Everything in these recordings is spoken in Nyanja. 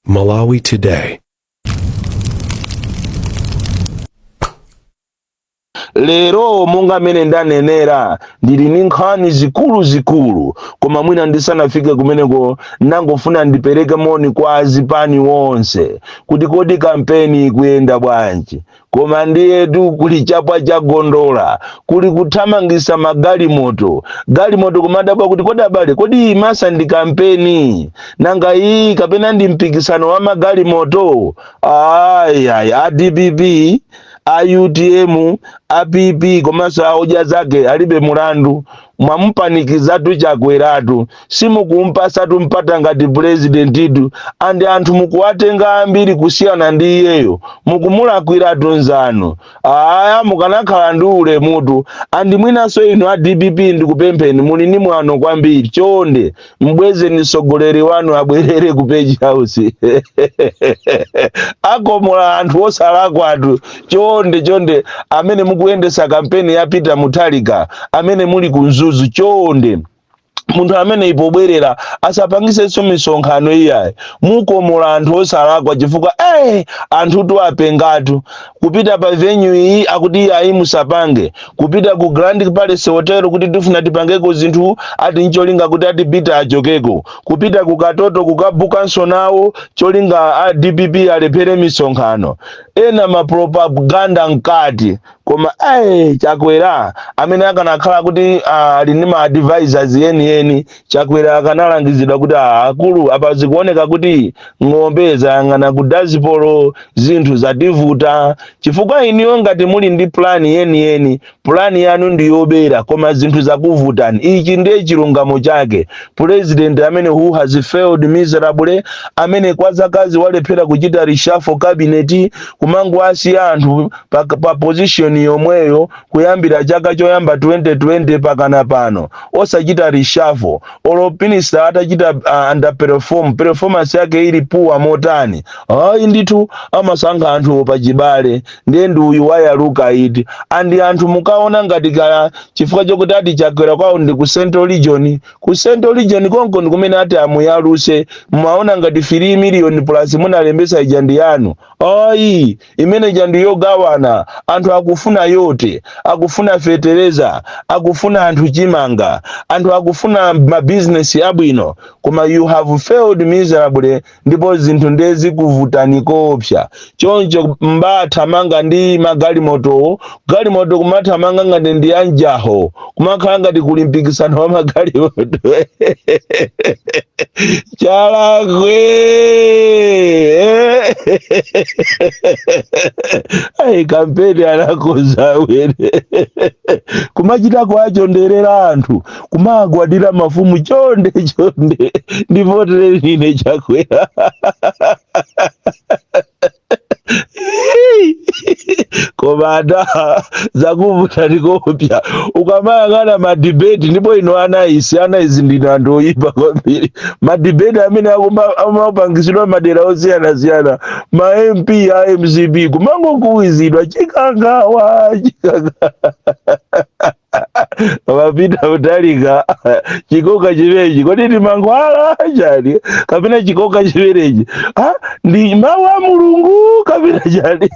Malawi Today. Lero monga mene ndanenera ndili ndi nkhani zikulu koma mwina ndisanafike kumeneko nangofuna ndipereke moni kwa azipani wonse kuti kodi kampeni ikuyenda bwanji, koma ndiyetu kuli chapwa cha gondola, kuli kuthamangisa magalimoto kumadabwa kuti kodi abale kodi imasa ndi kampeni nanga iyi kapena ndi mpikisano wa magalimoto. A DPP, a UTM, a PP komanso aodya zake alibe mulandu, mwamupanikizatu chakweratu, simukumpasatu mpata ngati presidentitu, andi anthu mukuwatenga ambiri kusiyana ndi iyeyo mukumulakwiratu nzanu. Mukanakhala ndi ulemutu, andi mwinaso inu a DPP ndikupempheni muli ni mwano kwambiri, chonde mbwezeni mtsogoleri wanu abwerere ku Page House akomola anthu osalakwatu, chonde amene mukuyendesa kampeni ya Peter Mutharika, amene muli kunzuzu, chonde munthu amene ipobwerera asapangisenso misonkhano iyayi, mukomola anthu osalakwa chifukwa anthu tiwapengatu kupita pa venue iyi akuti iyayi musapange, kupita ku Grand Palace Hotel kuti tifuna tipangeko zinthu ati ncholinga kuti ati Peter achokeko, kupita ku Katoto kukabukanso nawo cholinga a DPP alephere misonkhano, ena mapropaganda nkati. Koma Chakwera amene akanakhala kuti ali ndi ma advisors yeni Chakwera akanalangizidwa kuti akulu apa zikuoneka kuti ng'ombe zayang'ana ku dazipolo, zinthu zativuta chifukwa iniyo ngati muli ndi plani yeni plani yanu ndi yobera koma zinthu zakuvutani. Ichi ndiye chilungamo chake president amene who has failed miserably, amene kwa zakazi walephera kuchita reshuffle cabinet, kumangu asiya anthu pa position yomweyo kuyambira chaka choyamba 2020 pakana pano osachita reshuffle. Olo minister atachita performance yake ili puwa motani, ndithu amasankha anthu pachibale ndiye ndi uyu wayaluka iti, andi anthu mukaona ngati kaya chifukwa chokuti ati Chakwera kwawo ndi ku Central Region, ku Central Region konko ndi kumene ati amuyaluse, mwaona ngati 3 million plus munalembesa ijandi yanu. Imene ijandi yogawana anthu akufuna yote, akufuna fetereza, akufuna anthu chimanga, anthu akufuna ma business abwino, koma you have failed miserably, ndipo zinthu ndezi kuvutani kopsa. Choncho mbathamanga ndi magalimoto kumathamanga ngati ndi anjaho, kumakhala ngati kuli mpikisano wa magalimoto Chalakwe kampeni anakoza wene kumachita kwachonderera anthu kumagwadira mafumu chonde ndivotere nine Chakwera komanda zakuvuta ndikopya ukamayang'ana madebate ndipo ino anaisi ndino anthu oyipa kwambiri. Madebate amene amapangisidwa madera osiyana ma MP a MCP kumangokuwizidwa chikangawa Peter Mutharika chikoka chimenechi kodi ndi mangwala chani kapena chikoka chimenechi ndi mawu a Mulungu kapena chani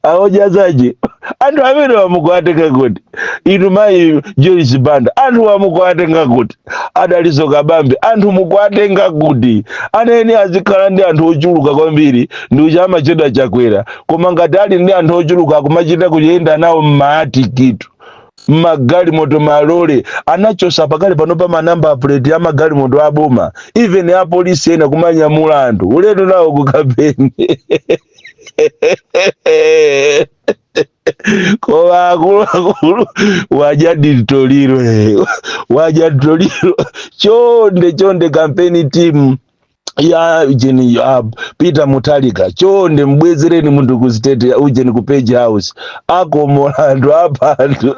aodya zaje anthu amene wamukwatenga kuti inu mayi Joyce Banda, anthu wamukwatenga kuti adaliso kabambe, anthu mukwatenga kuti aneni azikhala ndi anthu ochuluka kwambiri ndi ucha amachedwa Chakwera, koma ngati ali ndi anthu ochuluka akumachita kuyenda nawo m'maatikitu magalimoto malole anachosa pakale pano pa manamba plate ya magalimoto aboma, even ya polisi ena kumanyamula anthu ulendo nawo kukapeni kwa akulu wajaditoliro chonde kampeni team ya Peter Mutharika chonde mbwezereni munthu ku state ujeni ku Page House akomola anthu apanthu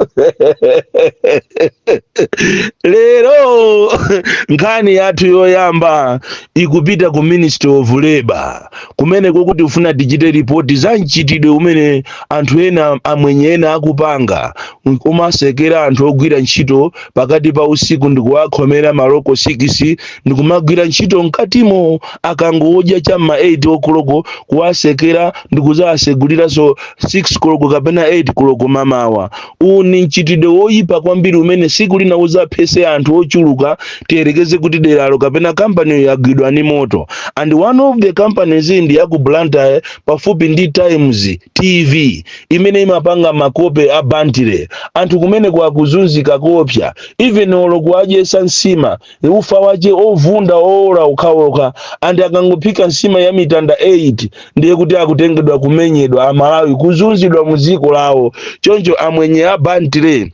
lero nkhani yathu yoyamba ikupita ku Ministry of Labor kumene kokuti ufuna tichite ripoti za mchitidwe umene anthu ena amwenye ena akupanga kumasekera anthu ogwira ntchito pakati pa usiku ndikuwakhomera maloko 6 ndikumagwira ntchito mkatimo wawo akangodya chamma 8 okoloko kuwasekera ndikuzawasegulira so 6 koloko kapena 8 koloko mamawa. Uni mchitidwe woyipa kwambiri umene siku lina uzaphese anthu ochuluka tiyerekeze kuti deralo kapena kampani yagwidwa ni moto. And one of the companies ndi ya ku Blantyre pafupi ndi Times TV imene imapanga makope a bantire. Anthu kumene kwa kuzunzika kopya even olo kuadyesa nsima ufa wache ovunda ola ukhaoka and akangophika nsima ya mitanda 8 ndiye kuti akutengedwa kumenyedwa Amalawi kuzunzidwa muziko lawo. Choncho amwenye a bantire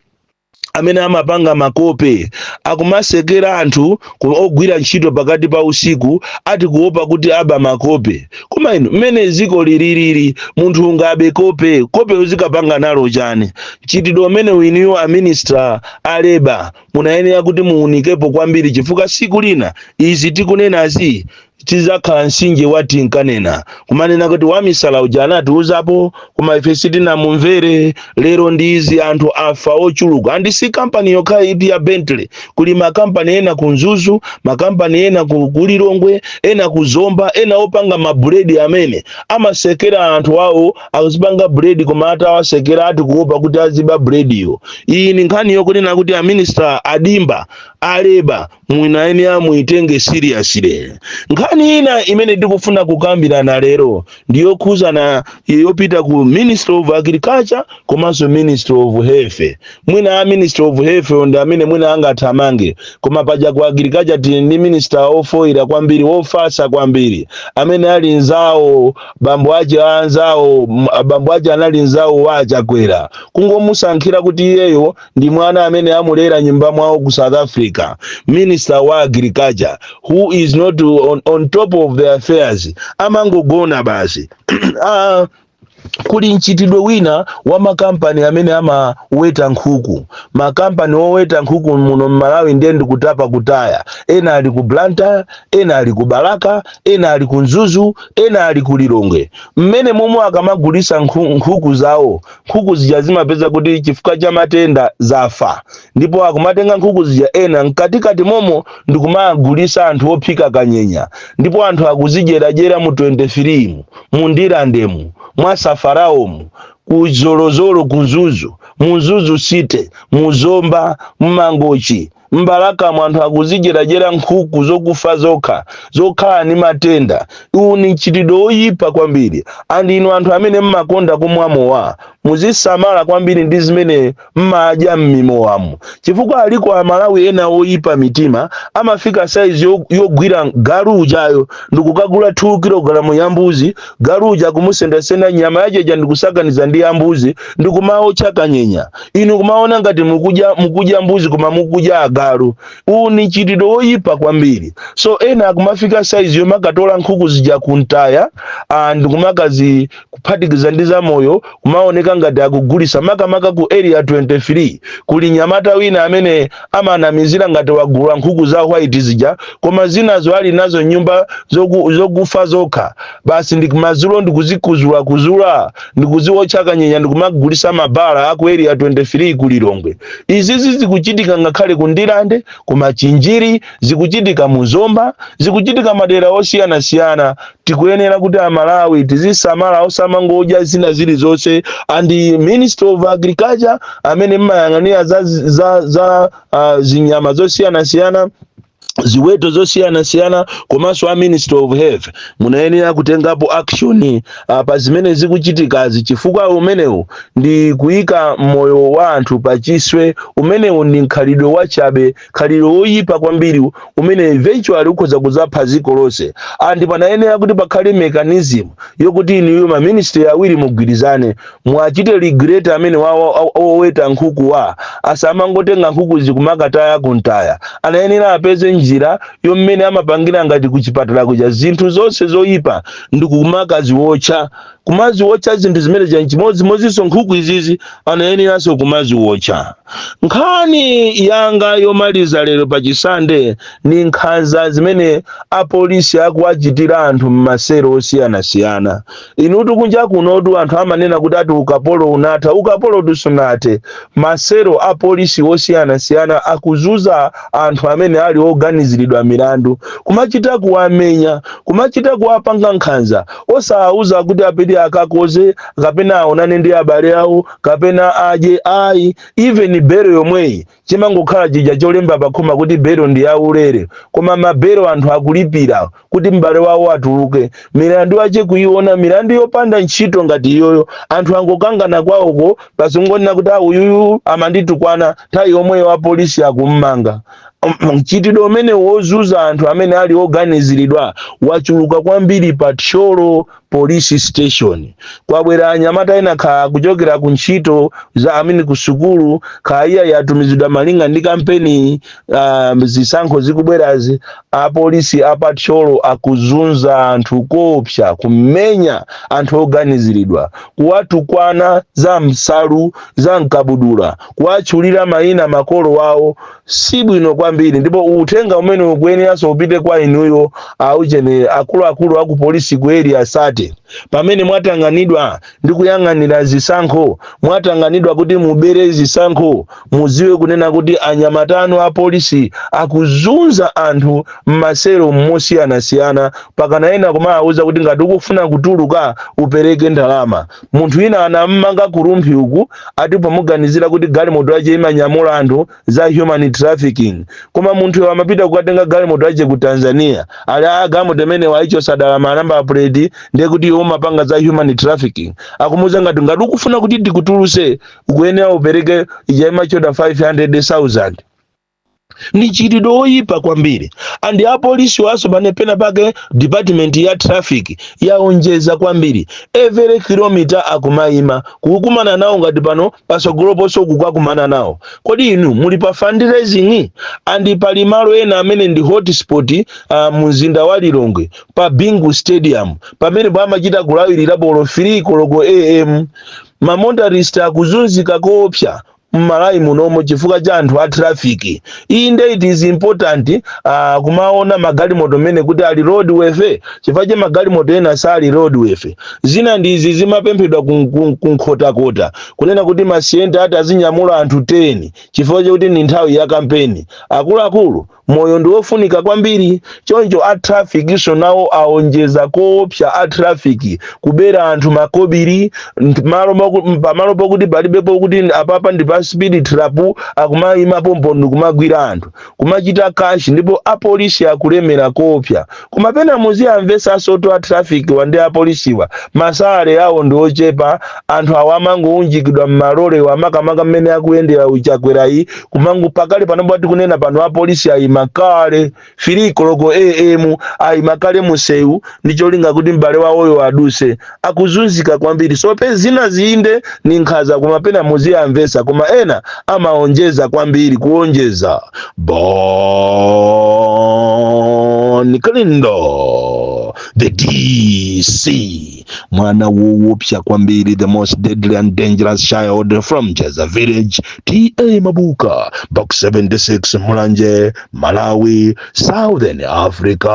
amene amapanga makope akumasekera anthu ogwira ntchito pakati pa usiku ati kuopa kuti aba makope. Koma ino mmene ziko lililili munthu ungabe kope uzikapanga nalo chani? Chitidwe umene winiyo a minister a labor munayenera kuti muunikepo kwambiri chifukwa siku lina izi tikunenazi tizakhala nsinje wati nkanena kumanena kuti wamisala uja anatiuzapo koma ife sitinamumvere. Lero ndizi anthu afa ochuluka and si kampani yokha iti ya Bentley, kuli makampani ena kunzuzu, makampani ena kulilongwe, ena kuzomba, ena opanga mabuledi amene amasekera anthu awo akuzipanga buledi koma atawasekera ati kuopa kuti aziba bulediyo. Iyi ni nkhani yokunena kuti a minister adimba aleba muinayenera muitenge seriously. Nkhani ina imene tikufuna kukambirana lero ndiyokhudzana yopita ku Ministry of Agriculture komanso Ministry of Health. Mwina a Ministry of Health ndi amene mwina angathamange koma paja ku Agriculture tili ndi minister ofoira kwambiri wofasa kwambiri amene ali nzawo bambo ache anzawo bambo ache anali nzawo wachakwera kungomusankhira kuti iyeyo ndi mwana amene amulera nyumba mwawo ku South Africa. Minister wa Agriculture who is not on top of the affairs amangogona basi. Kuli nchitidwe wina wa makampani amene amaweta nkhuku. Makampani oweta nkhuku muno Malawi ndiye ndikutapa kutaya. Ena ali ku Blantyre, ena ali ku Balaka, ena ali ku Nzuzu, ena ali ku Lilongwe. Mmene momwe akamagulisa nkhuku zawo, nkhuku zija zimapeza kuti chifukwa cha matenda zafa. Ndipo akumatenga nkhuku zija ena mkatikati momo ndikumagulisa anthu ophika kanyenya. Ndipo anthu akuzijerajera mu 23 mu Ndirandemu mwasa Faraomu kuzolozolo kunzuzu munzuzu site muzomba mmangochi Mbalaka mwanthu akuzijerajera nkhuku zokufa zokhala ni matenda. Uwu ni nchitidwe oyipa kwambiri andi inu anthu amene mmakonda kumwamowa muzisamala kwambiri ndi zimene mmadya mmimowamu chifukwa aliko Amalawi ena oyipa mitima amafika size yogwira galujayo ndikukagula 2 kg ya mbuzi galuja kumusendasenda nyama yajeja ndikusakaniza ndi ya mbuzi ndikumawo chakanyenya. Inu kumaona ngati mukudya mbuzi koma mukudya galu. Uwu ni nchitidwe oyipa kwambiri. So ena akumafika size yomakatola nkhuku zija kuntaya ndikumakazi kuphatikiza ndi za moyo kumaoneka ngati akugulisa makamaka ku area 23 kuli nyamata wina amene amanamizira ngati wagula nkhuku za white zija koma zinazo ali nazo nyumba zokufa zokha basi ndikumazulo ndikuzikuzula ndikuziwotcha kanyenya ndikumagulisa mabala aku area 23 ku Lilongwe. Izi zikuchitika ngakhale ku Ndirande ku Machinjiri zikuchitika mu Zomba zikuchitika madera osiyana tikuyenera kuti Amalawi tizisamala osamangodya zina zili zonse and the Minister of Agriculture amene mmayang'anira za zinyama zosiyana ziweto zosiyana komanso a Minister of Health munayenera kutengapo action pa zimene zikuchitikazi chifukwa umenewu ndi kuyika moyo wa anthu pachiswe. Umenewu ndi nkhalidwe wachabe khalidwe oyipa kwambiri umene eventually ukhoza kuzapha dziko lonse and panayenera kuti pakhale mechanism yokuti iniyo ma ministry awiri mugwirizane mwachite regulator amene woweta nkhuku asamangotenga nkhuku zikumakataya kuntaya anayenera apeze njira yommene amapangira ngati kuchipatala kuja zinthu zonse zoyipa ndikumakaziwotcha kumaziwotcha zinthu zimene chimodzimodzinso nkhuku izizi anayeneranso kumaziwotcha. Nkhani yanga yomaliza lero pachisande ni nkhanza zimene apolisi akuwachitira anthu mmasero osiyana. Inutu kunja kunotu anthu amanena kuti ati ukapolo unatha ukapolo tusunate. Masero apolisi osiyana akuzuza anthu amene ali organize oganiziridwa milandu, kumachita kuwamenya, kumachita kuwapanga nkhanza, osawauza kuti apite akakoze kapena aonane ndi abale awo kapena adye ayi. Even bero yomweyi chimangokhala chija cholemba pakhoma kuti bero ndi yaulere, koma mabero anthu akulipira kuti m'bale wawo atuluke. Milandu ache kuiona, milandu yopanda ntchito ngati iyoyo, anthu angokangana kwawoko pasingonena kuti uyuyu amanditukwana, nthawi yomweyo wa polisi akummanga. Mchitidwe umene wozuza anthu amene ali oganiziridwa wachuluka kwambiri pa Tcholo police station. Kwabwera anyamata ena kha kuchokera ku ntchito za amene ku sukulu kha iya yatumizidwa malinga ndi kampeni zisankho zikubwerazi, apolisi apa Tcholo akuzunza anthu kopsa, kumenya anthu oganiziridwa, kuwatukwana za msalu za mkabudula, kuwatchulira mayina makolo wawo. Si bwino kwambiri, ndipo uthenga umene ukuyeneranso upite kwa inuyo auchene akuluakulu aku polisi ku area sate. Pamene mwatanganidwa ndi kuyang'anira zisankho, mwatanganidwa kuti mubere zisankho, muziwe kunena kuti anyamatano a polisi akuzunza anthu mmasero mosiyanasiyana, pakana ena kumawuza kuti ngati ukufuna kutuluka upereke ndalama. Munthu ina anammanga kurumphi uku ati pomuganizira kuti galimoto ache imanyamula anthu za human trafficking, koma munthu amapita kukatenga galimoto ache ku Tanzania, ali galimoto imene waicho sadala manamba plate ndiye kuti umapanga za human trafficking. Akumuza ngati ukufuna kuti tikutuluse ukuyenera upereke ijaima choda 500,000. Ni chitidwe oyipa kwambiri. Andi apolisi waso pena pake department ya traffic yaonjeza kwambiri, every kilometer akumayima kukumana nawo ngati pano pasogolo ponso kukakumana nawo. Kodi inu muli pa fundraising? Andi pali malo ena amene ndi hotspot mzinda wa Lilongwe pa Bingu Stadium pamene pamachita kulawirira bolo 3 koloko AM. Mamondarista akuzunzika koopsa mmalayi munomo chifukwa cha anthu a traffic. Inde it is important kumaona magalimoto mene kuti ali roadworthy, chifukwa cha magalimoto ena sali roadworthy. Zina ndizi zimapemphedwa kunkhota kunena kuti masiyenta ati azinyamula anthu 10 chifukwa chakuti ni nthawi ya kampeni. Akuluakulu moyo ndi wofunika kwambiri, choncho a traffic so nawo aonjeza koopsa a traffic kubera anthu makobiri pamalo pokuti palibepo kuti apapa ndi pa speed trap akumayima pompo ndikumagwira anthu kumachita kashi, ndipo apolisi akulemera koopsa. Koma pena muziyamvesa soto a traffic wande apolisiwa masale awo ndi ochepa, anthu awamangounjikidwa mmalole wamakamaka mmene akuyendera uchakwerayi kumangu pakali pano bwati kunena pano apolisi ayimakale 3 koloko AM ayimakale musewu ndicholinga kuti m'bale wawoyo aduse. Akuzunzika kwambiri, so pe zina zinde ni nkhaza koma pena muziyamvesa, koma ena amaonjeza kwambiri kuonjeza. Bon Kalindo, the DC, mwana woopsa kwambiri, the most deadly and dangerous child from Cheza Village, T.A. Mabuka, Box 76, Mulanje, Malawi, Southern Africa.